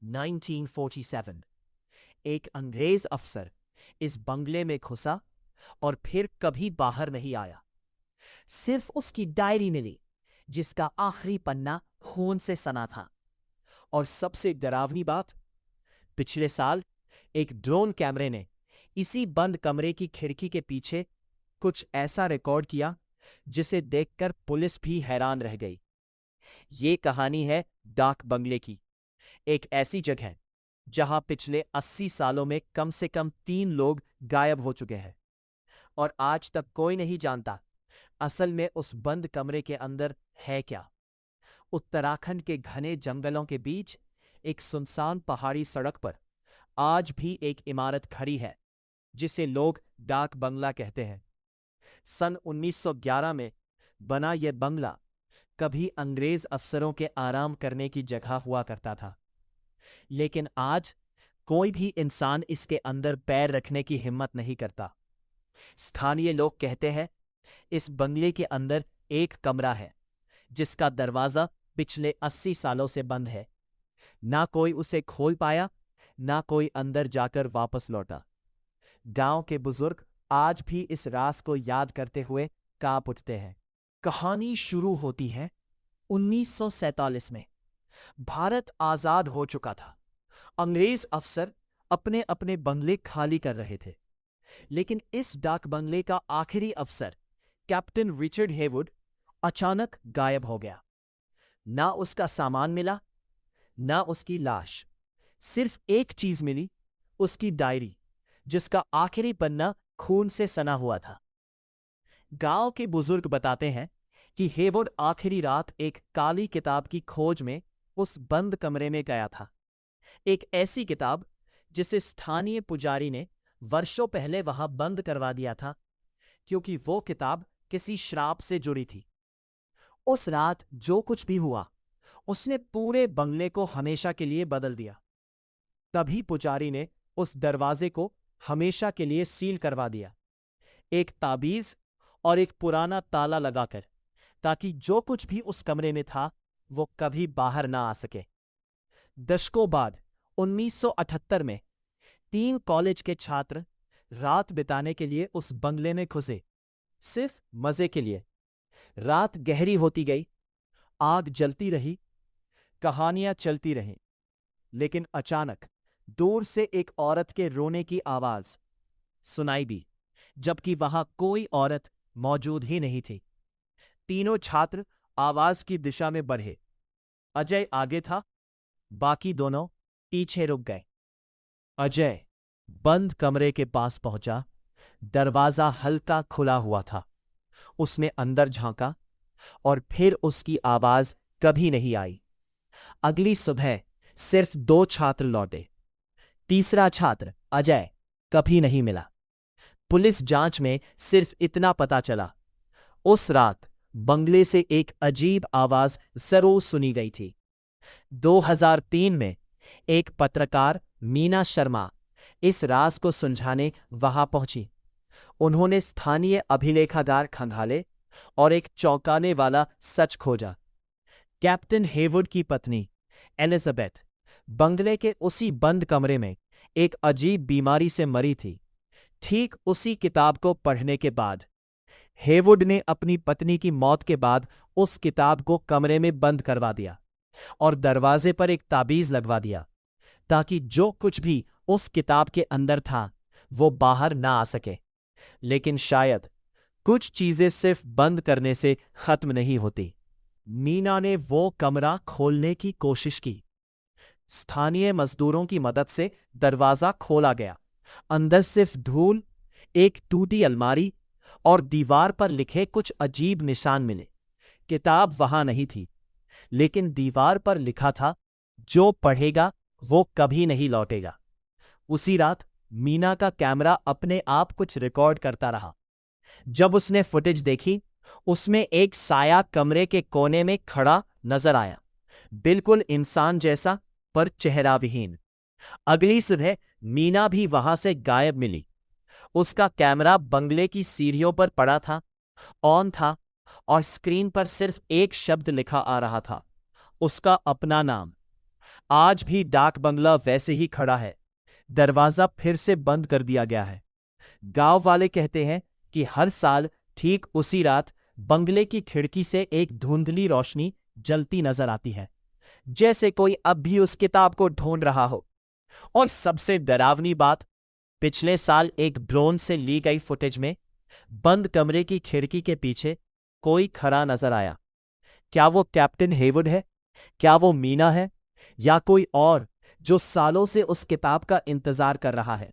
1947 एक अंग्रेज अफसर इस बंगले में घुसा और फिर कभी बाहर नहीं आया। सिर्फ उसकी डायरी मिली जिसका आखिरी पन्ना खून से सना था। और सबसे डरावनी बात, पिछले साल एक ड्रोन कैमरे ने इसी बंद कमरे की खिड़की के पीछे कुछ ऐसा रिकॉर्ड किया जिसे देखकर पुलिस भी हैरान रह गई। ये कहानी है डाक बंगले की, एक ऐसी जगह जहां पिछले 80 सालों में कम से कम 3 लोग गायब हो चुके हैं और आज तक कोई नहीं जानता असल में उस बंद कमरे के अंदर है क्या। उत्तराखंड के घने जंगलों के बीच एक सुनसान पहाड़ी सड़क पर आज भी एक इमारत खड़ी है जिसे लोग डाक बंगला कहते हैं। सन 1911 में बना यह बंगला कभी अंग्रेज अफसरों के आराम करने की जगह हुआ करता था, लेकिन आज कोई भी इंसान इसके अंदर पैर रखने की हिम्मत नहीं करता। स्थानीय लोग कहते हैं इस बंगले के अंदर एक कमरा है जिसका दरवाजा पिछले 80 सालों से बंद है। ना कोई उसे खोल पाया, ना कोई अंदर जाकर वापस लौटा। गांव के बुजुर्ग आज भी इस राज को याद करते हुए कांप उठते हैं। कहानी शुरू होती है 1947 में। भारत आजाद हो चुका था। अंग्रेज अफसर अपने अपने बंगले खाली कर रहे थे, लेकिन इस डाक बंगले का आखिरी अफसर कैप्टन रिचर्ड हेवुड अचानक गायब हो गया। ना उसका सामान मिला, ना उसकी लाश। सिर्फ एक चीज मिली, उसकी डायरी जिसका आखिरी पन्ना खून से सना हुआ था। गांव के बुजुर्ग बताते हैं कि हेवुड आखिरी रात एक काली किताब की खोज में उस बंद कमरे में गया था। एक ऐसी किताब जिसे स्थानीय पुजारी ने वर्षों पहले वहां बंद करवा दिया था क्योंकि वो किताब किसी श्राप से जुड़ी थी। उस रात जो कुछ भी हुआ उसने पूरे बंगले को हमेशा के लिए बदल दिया। तभी पुजारी ने उस दरवाजे को हमेशा के लिए सील करवा दिया, एक ताबीज और एक पुराना ताला लगाकर, ताकि जो कुछ भी उस कमरे में था वो कभी बाहर ना आ सके। दशकों बाद 1978 में 3 कॉलेज के छात्र रात बिताने के लिए उस बंगले में घुसे, सिर्फ मजे के लिए। रात गहरी होती गई, आग जलती रही, कहानियां चलती रहीं, लेकिन अचानक दूर से एक औरत के रोने की आवाज सुनाई दी, जबकि वहां कोई औरत मौजूद ही नहीं थी। तीनों छात्र आवाज की दिशा में बढ़े। अजय आगे था, बाकी दोनों पीछे रुक गए। अजय बंद कमरे के पास पहुंचा। दरवाजा हल्का खुला हुआ था। उसने अंदर झांका और फिर उसकी आवाज कभी नहीं आई। अगली सुबह सिर्फ 2 छात्र लौटे। तीसरा छात्र अजय कभी नहीं मिला। पुलिस जांच में सिर्फ इतना पता चला, उस रात बंगले से एक अजीब आवाज जरूर सुनी गई थी। 2003 में एक पत्रकार मीना शर्मा इस राज को सुलझाने वहां पहुंची। उन्होंने स्थानीय अभिलेखागार खंगाले और एक चौंकाने वाला सच खोजा। कैप्टन हेवुड की पत्नी एलिजाबेथ बंगले के उसी बंद कमरे में एक अजीब बीमारी से मरी थी। ठीक उसी किताब को पढ़ने के बाद हेवुड ने अपनी पत्नी की मौत के बाद उस किताब को कमरे में बंद करवा दिया और दरवाजे पर एक ताबीज लगवा दिया, ताकि जो कुछ भी उस किताब के अंदर था वो बाहर ना आ सके। लेकिन शायद कुछ चीजें सिर्फ बंद करने से खत्म नहीं होती। मीना ने वो कमरा खोलने की कोशिश की। स्थानीय मजदूरों की मदद से दरवाजा खोला गया। अंदर सिर्फ धूल, एक टूटी अलमारी और दीवार पर लिखे कुछ अजीब निशान मिले। किताब वहां नहीं थी, लेकिन दीवार पर लिखा था, जो पढ़ेगा वो कभी नहीं लौटेगा। उसी रात मीना का कैमरा अपने आप कुछ रिकॉर्ड करता रहा। जब उसने फुटेज देखी, उसमें एक साया कमरे के कोने में खड़ा नजर आया, बिल्कुल इंसान जैसा पर चेहरा विहीन। अगली सुबह मीना भी वहां से गायब मिली। उसका कैमरा बंगले की सीढ़ियों पर पड़ा था, ऑन था, और स्क्रीन पर सिर्फ एक शब्द लिखा आ रहा था, उसका अपना नाम। आज भी डाक बंगला वैसे ही खड़ा है। दरवाजा फिर से बंद कर दिया गया है। गांव वाले कहते हैं कि हर साल ठीक उसी रात बंगले की खिड़की से एक धुंधली रोशनी जलती नजर आती है, जैसे कोई अब भी उस किताब को ढूंढ रहा हो। और सबसे डरावनी बात, पिछले साल एक ड्रोन से ली गई फुटेज में बंद कमरे की खिड़की के पीछे कोई खड़ा नजर आया। क्या वो कैप्टन हेवुड है? क्या वो मीना है? या कोई और जो सालों से उस किताब का इंतजार कर रहा है?